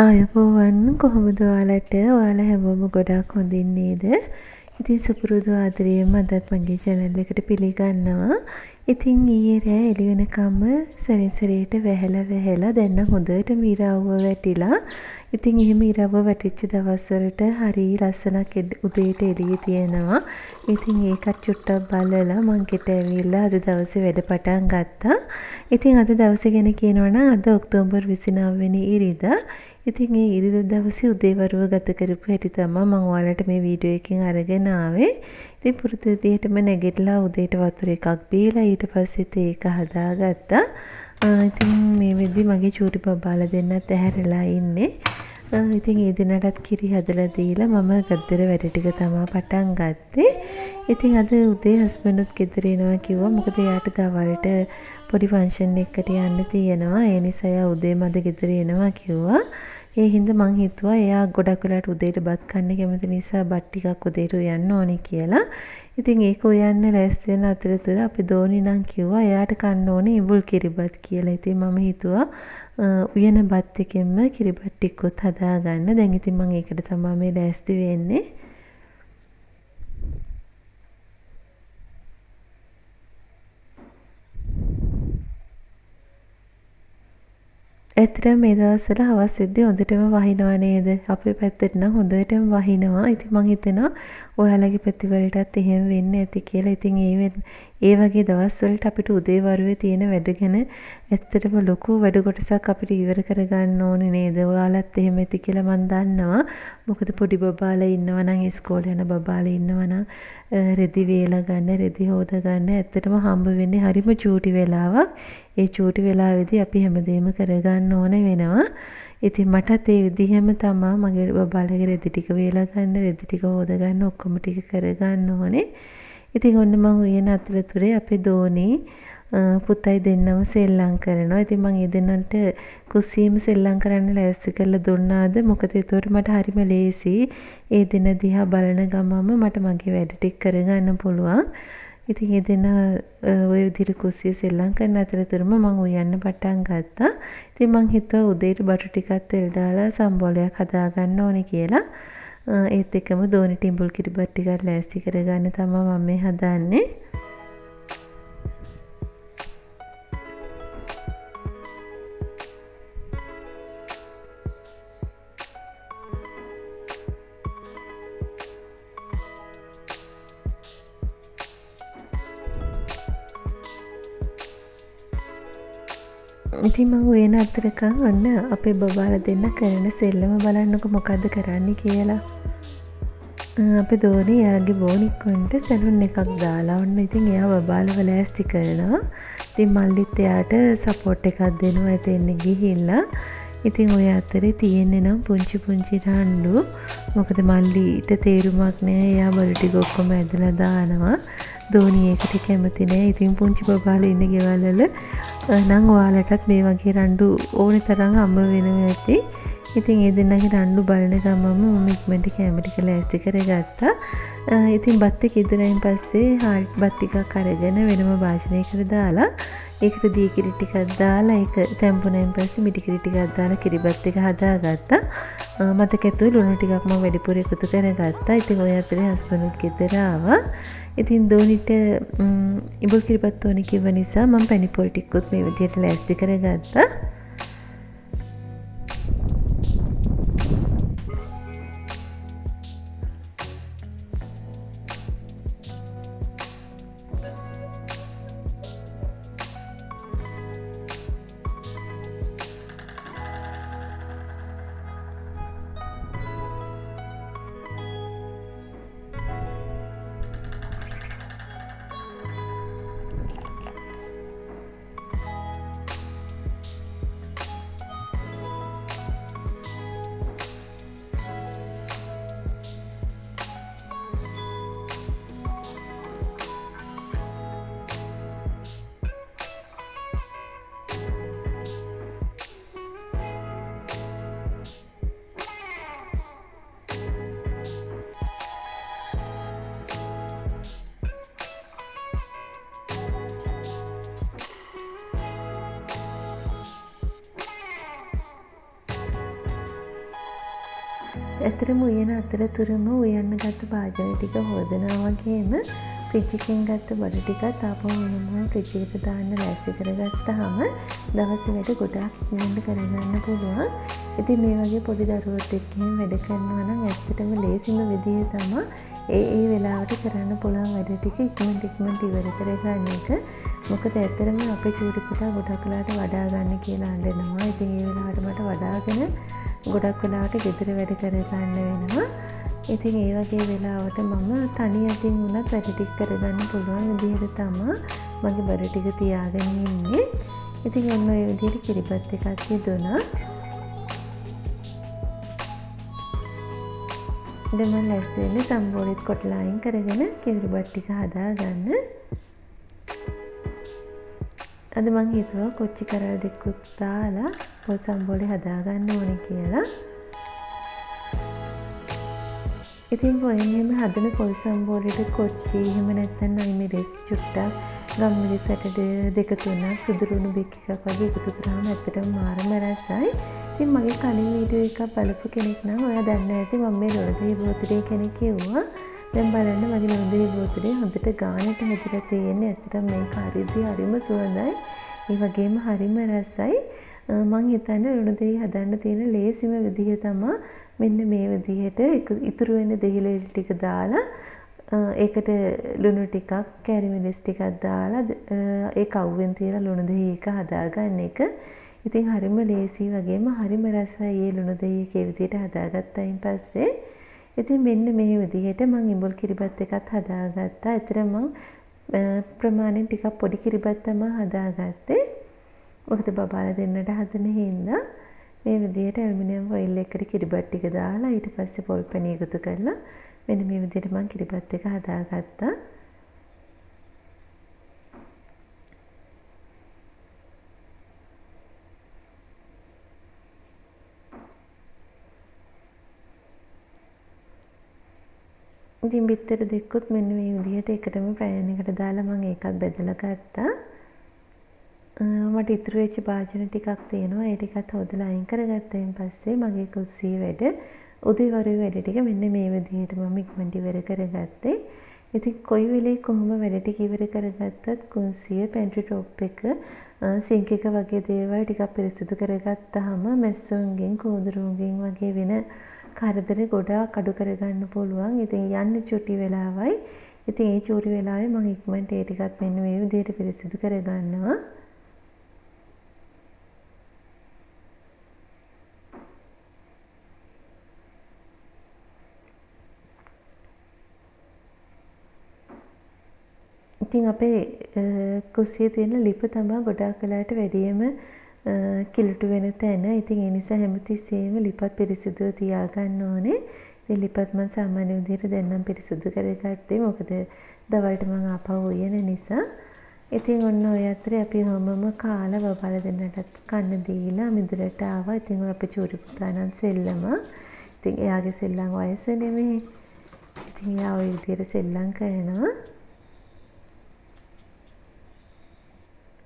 ආයුබෝවන් කොහොමද ඔයාලට? ඔයාලා හැමෝම ගොඩාක් හොඳින් නේද? ඉතින් සුපුරුදු ආදරයෙන් අදත් මගේ channel එකට පිළිගන්නවා. ඉතින් ඊයේ රෑ එළි වෙනකම්ම සැරිසරේට වැහැලා දැන් නම් හොඳට ඉරව්ව වැටිලා. ඉතින් එහෙම ඉරව්ව වැටිච්ච දවස්වලට හරි ලස්සනක් උදේට එළියේ තියෙනවා. ඉතින් ඒකත් චුට්ටක් බලලා මං ගෙට ඇවිල්ලා අද දවසේ වැඩ පටන් ගත්තා. ඉතින් අද දවසේ ගැන කියනවා නම් අද ඔක්තෝබර් 29 වෙනි ඉරිදා. ඉතින් ඒ ඉරිදා දවසේ උදේවරුව ගත කරපු හැටි තමයි මම ඔයාලට මේ වීඩියෝ එකෙන් අරගෙන ආවේ. ඉතින් පුරුදු විදිහටම නැගිටලා උදේට වතුර එකක් බීලා ඊට පස්සේ ඒක හදාගත්තා. ඉතින් මේ වෙද්දි මගේ චූටි බබාලා දෙන්නත් ඇහැරලා ඉන්නේ. ඉතින් ඒ දිනටත් කිරි හදලා දීලා මම ගද්දර වැඩ ටික තමයි පටන් ගත්තේ. ඉතින් අද උදේ හස්බන්ඩ්ත් ගෙදර එනවා කිව්වා. මොකද එයාට දවල්ට පොඩි ෆන්ක්ෂන් එකකට යන්න තියෙනවා. ඒ නිසා එයා උදේම අද ගෙදර එනවා කිව්වා. ඒ හින්දා මං හිතුවා එයා ගොඩක් වෙලාට උදේට බත් කන්න කැමති නිසා බත් ටිකක් උදේට උයන්න ඕනේ කියලා. ඉතින් ඒක උයන්න ලෑස්ති වෙන අතරතුර අපි දෝනි නම් කිව්වා එයාට කන්න ඕනේ ඉඹුල් කිරිබත් කියලා. ඉතින් මම හිතුවා උයන බත් එකෙන්ම කිරිබත් ටිකකුත් හදාගන්න. දැන් ඉතින් මම ඒකට තමයි මේ ලෑස්ති වෙන්නේ. ඇත්තටම මේ දවස්වල හවස් වෙද්දී හොඳටම වහිනවා නේද? අපේ පැත්තට නම් හොඳටම වහිනවා. ඉතින් මං හිතනවා ඔයාලගේ පැතිවලටත් එහෙම වෙන්න ඇති කියලා. ඉතින් ඒ වගේ දවස්වලට අපිට උදේවරුේ තියෙන වැඩ ගැන ඇත්තටම ලොකු වැඩ කොටසක් අපිට ඉවර කරගන්න ඕනේ නේද? ඔයාලත් එහෙම ඇති කියලා මං දන්නවා. මොකද පොඩි බබාලා ඉන්නවා නම් ඉස්කෝලේ යන බබාලා ඉන්නවා නම් රෙදි වේලා ගන්න, රෙදි හොද ගන්න ඇත්තටම හම්බ වෙන්නේ හරිම චූටි වෙලාවක්. ඒ චූටි වෙලාවේදී අපි හැමදේම කරගන්න ඕන වෙනවා. ඉතින් මටත් ඒ විදිහම තමයි මගේ බබාලගේ රෙදි ටික වේලා ගන්න, රෙදි ටික හොද ගන්න ඔක්කොම ටික කරගන්න ඕනේ. ඉතින් ඔන්න මම උයන අතරතුරේ අපේ දෝනේ පුතයි දෙන්නම සෙල්ලම් කරනවා. ඉතින් මම ඒ දෙන්නන්ට කුස්සියේම සෙල්ලම් කරන්න ලෑස්ති කරලා දුන්නාද? මොකද ඒතකොට මට හරිම ලේසි. ඒ දෙන දිහා බලන ගමම මට මගේ වැඩ ටික කරගන්න පුළුවන්. ඉතින් ඒ දෙන ඔය විදිහට කුස්සියේ සෙල්ලම් කරන අතරතුරම මම උයන්න පටන් ගත්තා. ඉතින් මං හිතුවා උදේට බටු ටිකක් තෙල් දාලා සම්බෝලයක් හදාගන්න ඕනේ කියලා. ඒත් එක්කම දෝනි ටිඹුල් කිරිබත් ටිකක් ලෑස්ති කරගන්න තමයි මම මේ හදාන්නේ. ඉතින් මම වෙන අතරකම් ඔන්න අපේ බබාලා දෙන්න කරන සෙල්ලම බලන්නකො මොකද්ද කරන්නේ කියලා. අපේ දෝනේ එයාගේ බෝනික්කොන්ට සැලුන් එකක් දාලා ඔන්න ඉතින් එයා බබාලව ලෑස්ති කරනවා. ඉතින් මල්ලිත් එයාට සපෝට් එකක් දෙනවා එතෙන් ගිහිල්ලා. ඉතින් ඔය අතරේ තියෙන්නේ නම් පුංචි රණ්ඩු. මොකද මල්ලිට තේරුමක් නෑ. එයා බඩු ටික ඔක්කොම ඇදලා දානවා. දෝනි ඒකට කැමති නෑ. ඉතින් පුංචි බබාලා ඉන්න ගෙවල් වල නම් ඔයාලටත් මේ වගේ රණ්ඩු ඕනේ තරම් හම්බ වෙනවා ඇති. ඉතින් ඒ දෙන්නගේ රණ්ඩු බලන ගමම මම ඉක්මනට කැම ටික ලෑස්ති කරගත්තා. ඉතින් බත් එක ඉදරයින් පස්සේ හාල්ට් බත් ටිකක් අරගෙන වෙනම භාජනයකට දාලා ඒකට දී කිරි ටිකක් දාලා ඒක තැම්පුණයින් පස්සේ මිටි කිරි ටිකක් දාලා කිරිබත් එක හදාගත්තා. මතක ඇතුළේ ලුණු ටිකක් මම වැඩිපුර එකතු කරගත්තා. ඉතින් ඔය අතරේ හස්බන්ඩ්ත් ගෙදර ආවා. ඉතින් දෝනිට ඉඹුල් කිරිබත් ඕනේ කිව්ව නිසා මම පැණි පොල් ටිකකුත් මේ විදිහට ලෑස්ති කරගත්තා. ඇතරම උයන අතරතුරම උයන්න ගත්ත භාජන ටික හොදනවා වගේම ෆ්‍රිජ් එකෙන් ගත්ත බඩු ටිකත් ආපහු වෙනම ෆ්‍රිජ් එකට දාන්න ලෑස්ති කරගත්තාම දවස් වැඩ ගොඩාක් ඉක්මනට කරගන්න පුළුවන්. ඉතින් මේ වගේ පොඩි දරුවොත් එක්ක වැඩ කරනවා නම් ඇත්තටම ලේසිම විදිය තමයි ඒ වෙලාවට කරන්න පුළුවන් වැඩ ටික ඉක්මනට ඉවර කරගන්න එක. මොකද ඇත්තටම අපේ චූටි පුතා ගොඩක් වෙලාවට වඩා ගන්න කියලා අඬනවා. ඉතින් ඒ වෙලාවට මට වඩාගෙන ගොඩක් වෙලාවට ගෙදර වැඩ කරගන්න වෙනවා. ඉතින් ඒ වගේ වෙලාවට මම තනි අතින් වුණත් වැඩ ටික කරගන්න පුළුවන් විදිහට තමයි මගේ බඩ ටික තියාගෙන ඉන්නේ. ඉතින් ඔන්න ඔය විදිහට කිරිබත් එකක් යදුනා. දැන් මම ලෑස්ති වෙන්නේ සම්බෝලෙත් කොටලා අයින් කරගෙන කිරිබත් ටික හදාගන්න. අද මං හිතුවා කොච්චි කරල් දෙකකුත් දාලා පොල් සම්බෝලේ හදාගන්න ඕනේ කියලා. ඉතින් කොහෙන්ම හදන පොල් සම්බෝලෙට කොච්චි එහෙම නැත්නම් අයිමිරිස් චුට්ටක් ගම්මිරිස් ඇට දෙක තුනක් සුදුරුණු බෙක් එකක් වගේ එකතු කරාම ඇත්තටම මාරම රසයි. ඉතින් මගේ කලින් වීඩියෝ එකක් බලපු කෙනෙක් නම් ඔයා දන්නවා ඇති මම මේ ලොණදෙහි බෝතලේ කෙනෙක් කිව්වා. දැන් බලන්න මගේ ලොණදෙහි බෝතලේ හොඳට ගානට හැදිලා තියෙන්නේ. ඇත්තටම මේක හරිම සුවඳයි. ඒ වගේම හරිම රසයි. මං හිතන්නේ ලුණුදෙහි හදන්න තියෙන ලේසිම විදිහ තමයි මෙන්න මේ විදිහට ඉතුරු වෙන දෙහිලි ටික දාලා ඒකට ලුණු ටිකක් කැරි මිරිස් ටිකක් දාලා ඒ කව්වෙන් තියලා ලුණුදෙහි එක හදාගන්න එක. ඉතින් හරිම ලේසි වගේම හරිම රසයි මේ ලුණුදෙහි එකේ විදිහට හදාගත්තයින් පස්සේ. ඉතින් මෙන්න මේ විදිහට මං ඉඹුල් කිරිබත් එකත් හදාගත්තා. ඒතර මං ප්‍රමාණයෙන් ටිකක් පොඩි කිරිබත් තමයි හදාගත්තේ. මොකද බබාලා දෙන්නට හදන හින්දා මේ විදිහට ඇලුමිනියම් ෆොයිල් එකකට කිරිබත් ටික දාලා ඊට පස්සේ පොල් පැණි එකතු කරලා මෙන්න මේ විදිහට මම කිරිබත් එක හදාගත්තා. ඉතින් බිත්තර දෙකකුත් මෙන්න මේ විදිහට එකටම ප්‍රයෝජන එකට දාලා මම ඒකත් බෙදලා ගත්තා. මට ඉතුරු වෙච්ච භාජන ටිකක් තියෙනවා. ඒ ටිකත් හොදලා අයින් කරගත්තයින් පස්සේ මගේ කුස්සියේ වැඩ උදේවරු වැඩ ටික මෙන්න මේ විදිහට මම ඉක්මනට ඉවර කරගත්තේ. ඉතින් කොයි වෙලේ කොහොම වැඩ ටික ඉවර කරගත්තත් කුස්සිය පැන්ට්‍රි ටොප් එක සින්ක් එක වගේ දේවල් ටිකක් පිරිසිදු කරගත්තාම මැස්සොන්ගෙන් කෝදුරුන්ගෙන් වගේ වෙන කරදර ගොඩාක් අඩු කරගන්න පුළුවන්. ඉතින් යන්නේ චුටි වෙලාවයි. ඉතින් ඒ චූටි වෙලාවේ මම ඉක්මනට ඒ ටිකත් මෙන්න මේ විදිහට පිරිසිදු කරගන්නවා. ඉතින් අපේ කුස්සියේ තියෙන ලිප තමයි ගොඩාක් වෙලාවට වැඩියෙන්ම කිලුට වෙන තැන. ඉතින් ඒ නිසා හැමතිස්සෙම ලිපත් පිරිසිදුව තියාගන්න ඕනේ. ඉතින් ලිපත් මම සාමාන්‍ය විදිහට දැන් නම් පිරිසිදු කරගත්තේ. මොකද දවල්ට මම ආපහු උයන නිසා. ඉතින් ඔන්න ඔය අතරේ අපි හැමෝම කාලා බබාලා දෙන්නටත් කන්න දීලා මිදුලට ආවා. ඉතින් ඔය අපේ චූටි පුතා නම් සෙල්ලම. ඉතින් එයාගේ සෙල්ලම් වයස නෙමෙයි. ඉතින් එයා ඔය විදිහට සෙල්ලම් කරනවා.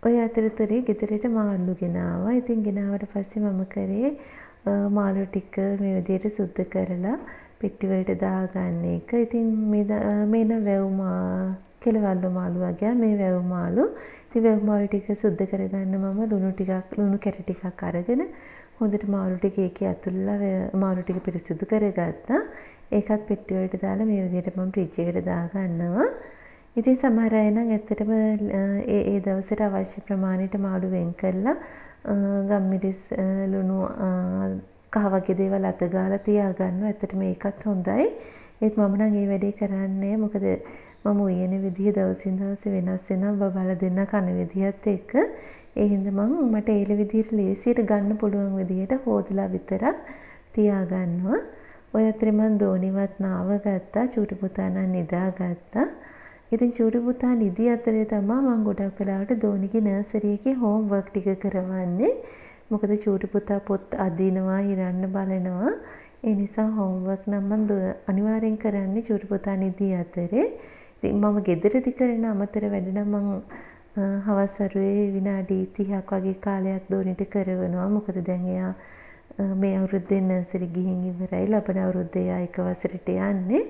ඔය අතරතුරේ ගෙදරට මාළු ගෙනාවා. ඉතින් ගෙනාවට පස්සේ මම කරේ මාළු ටික මේ විදිහට සුද්ධ කරලා පෙට්ටි වලට දාගන්න එක. ඉතින් මේ නම් වැව් කෙලවල්ලු මාළු වගේ මේ වැව් මාළු. ඉතින් වැව් මාළු ටික සුද්ධ කරගන්න මම ලුණු කැට ටිකක් අරගෙන හොඳට මාළු ටික ඒකේ ඇතුළලා මාළු ටික පිරිසිදු කරගත්තා. ඒකත් පෙට්ටි වලට දාලා මේ විදිහට මම ෆ්‍රිජ් එකට දාගන්නවා. ඉතින් සමහර අය නම් ඇත්තටම ඒ දවසට අවශ්‍ය ප්‍රමාණයට මාළු වෙන් කරලා ගම්මිරිස් ලුණු කහ වගේ දේවල් අත ගාලා තියාගන්නවා. ඇත්තටම ඒකත් හොඳයි. ඒත් මම නම් ඒ වැඩේ කරන්නේ මොකද මම උයන විදිහ දවසින් දවස වෙනස් වෙනවා බබාලා දෙන්න කන විදිහත් එක්ක. ඒ හින්දා මට ඒල විදිහට ලේසියට ගන්න පුළුවන් විදිහට හොදලා විතරක් තියාගන්නවා. ඔය අතරේ මම දෝනිවත් නාව ගත්තා. චූටි පුතා නම් නිදාගත්තා. ඉතින් චූටි පුතා නිදි අතරේ තමයි මම ගොඩක් වෙලාවට දෝනිගේ නර්සරි එකේ හෝම්වර්ක් ටික කරවන්නේ. මොකද චූටි පුතා පොත් අදිනවා, හිරන්න බලනවා. ඒ නිසා හෝම්වර්ක් නම් මම අනිවාර්යෙන් කරන්නේ චූටි පුතා නිදි අතරේ. ඉතින් මම ගෙදරදි කරන අමතර වැඩ නම් මම හවස් වරුවේ විනාඩි 30ක් වගේ කාලයක් දෝනිට කරවනවා. මොකද දැන් එයා මේ අවුරුද්දේ නර්සරි ගිහින් ඉවරයි. ලබන අවුරුද්දේ ආ එක වසරට යන්නේ.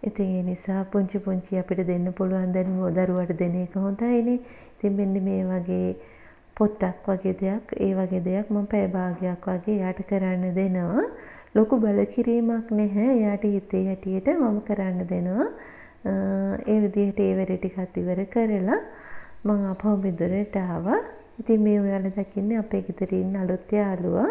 ඉතින් ඒ නිසා පුංචි පුංචි අපිට දෙන්න පුළුවන් දැනුම දරුවට දෙන එක හොඳයිනේ. ඉතින් මෙන්න මේ වගේ පොත්තක් වගේ දෙයක්, ඒ වගේ දෙයක් මම පැය භාගයක් වගේ එයාට කරන්න දෙනවා. ලොකු බලකිරීමක් නැහැ. එයාට හිතේ හැටියට මම කරන්න දෙනවා. ඒ විදිහට ඒ වැඩ ටිකත් ඉවර කරලා මම ආපහු ගෙදරට ආවා. ඉතින් මේ ඔයාලා දකින්නේ අපේ ගෙදර ඉන්න අලුත් යාළුවා.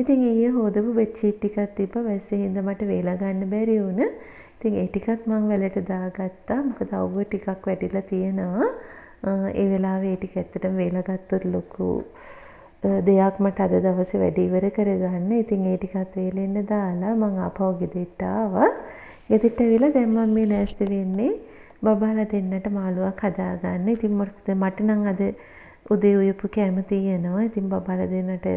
ඉතින් ඊයේ හොදපු බෙඩ්ෂීට් ටිකක් තිබ්බා. වැස්සේ හින්දා මට වේලා ගන්න බැරි වුණා. ඉතින් ඒ ටිකත් මම වැලට දාගත්තා. මොකද අවුව ටිකක් වැටිලා තියෙනවා. ඒ වෙලාවේ ඒ ටික ඇත්තටම වේලා ගත්තොත් ලොකු දෙයක් මට අද දවසේ වැඩ ඉවර කරගන්න. ඉතින් ඒ ටිකත් වේලෙන්න දාලා මම ආපහු ගෙදරට ආවා. ගෙදරට ඇවිල්ලා දැන් මම මේ නැස්ති වෙන්නේ බබාලා දෙන්නට මාළුවක් හදාගන්න. ඉතින් මට නම් අද උදේ උයපු කැම තියෙනවා. ඉතින් බබාලා දෙන්නට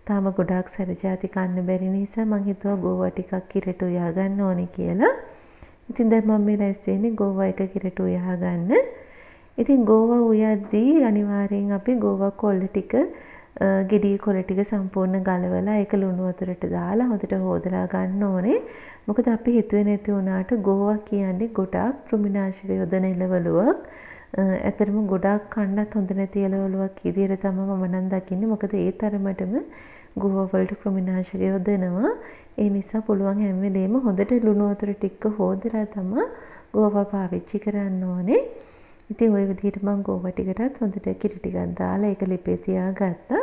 තාම ගොඩාක් සැරජාති කන්න බැරි නිසා මං හිතුවා ගෝවා ටිකක් කිරට උයා ගන්න ඕනේ කියලා. ඉතින් දැන් මම මේ නැස්ති වෙන්නේ ගෝවා එක කිරට උයා ගන්න. ඉතින් ගෝවා උයද්දී අනිවාර්යෙන් අපි ගෝවා කොළ ටික ගෙඩිය කොළ ටික සම්පූර්ණ ගලවලා ඒක ලුණු වතුරට දාලා හොඳට හොදලා ගන්න ඕනේ. මොකද අපි හිතුවේ නැති වුණාට ගෝවා කියන්නේ ගොඩාක් කෘමිනාශක යොදන එළවලුවක්. ඇත්තටම ගොඩාක් කන්නත් හොඳ නැති එළවලුවක් විදියට තමයි මම නම් දකින්නේ. මොකද ඒ තරමටම ගෝවා වලට කෘමිනාශක යොදනවා. ඒ නිසා පුළුවන් හැම වෙලේම හොඳට ලුණු වතුර ටික හොදලා තමයි ගෝවා පාවිච්චි කරන්න ඕනේ. ඉතින් ওই විදිහට මම ගෝවා ටිකටත් හොඳට කිරි ටිකක් දාලා ඒක ලිපේ තියාගත්තා.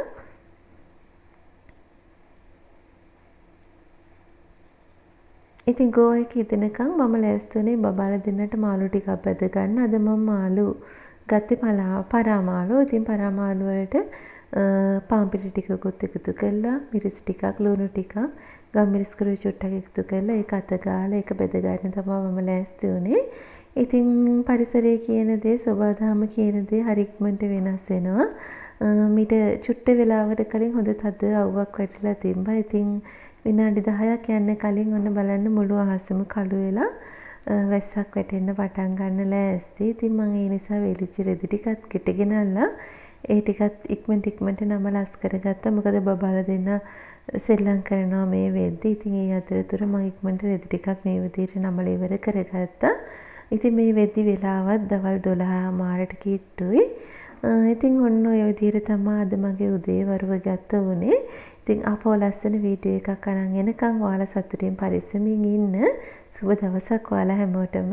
ඉතින් ගෝවා එක ඉදෙනකන් මම ලෑස්තුනේ බබාලා දෙන්නට මාළු ටිකක් බැද ගන්න. අද මම මාළු ගත්තේ පරා මාළු. ඉතින් පරා මාළු වලට පාන් පිටි ටිකකුත් එකතු කරලා, මිරිස් ටිකක්, ලුණු ටිකක්, ගම් මිරිස් කරු චුට්ටක් එකතු කරලා ඒක අත ගාලා ඒක බෙද ගන්න තමයි මම ලෑස්ති උනේ. ඉතින් පරිසරය කියන දේ, සබදාම කියන දේ හරි ඉක්මනට වෙනස් වෙනවා. මීට චුට්ට වෙලාවකට කලින් හොඳ තද අවුවක් වැටිලා තිබ්බා. ඉතින් විනාඩි 10ක් යන්න කලින් ඔන්න බලන්න මුළු අහසම කළු වෙලා වැස්සක් වැටෙන්න පටන් ගන්න ලෑස්ති. ඉතින් මම ඒ නිසා වෙලිච්ච රෙදි ටිකත් ගෙටගෙනල්ලා ඒ ටිකත් ඉක්මනට නමලස් කරගත්තා. මොකද බබාලා දෙන්න සෙල්ලම් කරනවා මේ වෙද්දි. ඉතින් ඒ අතරතුර මම ඉක්මනට රෙදි ටිකත් මේ විදිහට නමලා ඉවර කරගත්තා. ඉතින් මේ වෙද්දි වෙලාවත් දවල් 12 මාරට කිට්ටුයි. ඉතින් ඔන්න ඔය විදිහට තමයි අද මගේ උදේ වරුව ගත වුනේ. ඉතින් ආපහු ලස්සන වීඩියෝ එකක් අරන් එනකන් ඔයාලා සතුටින් පරිස්සමින් ඉන්න. සුබ දවසක් ඔයාලා හැමෝටම.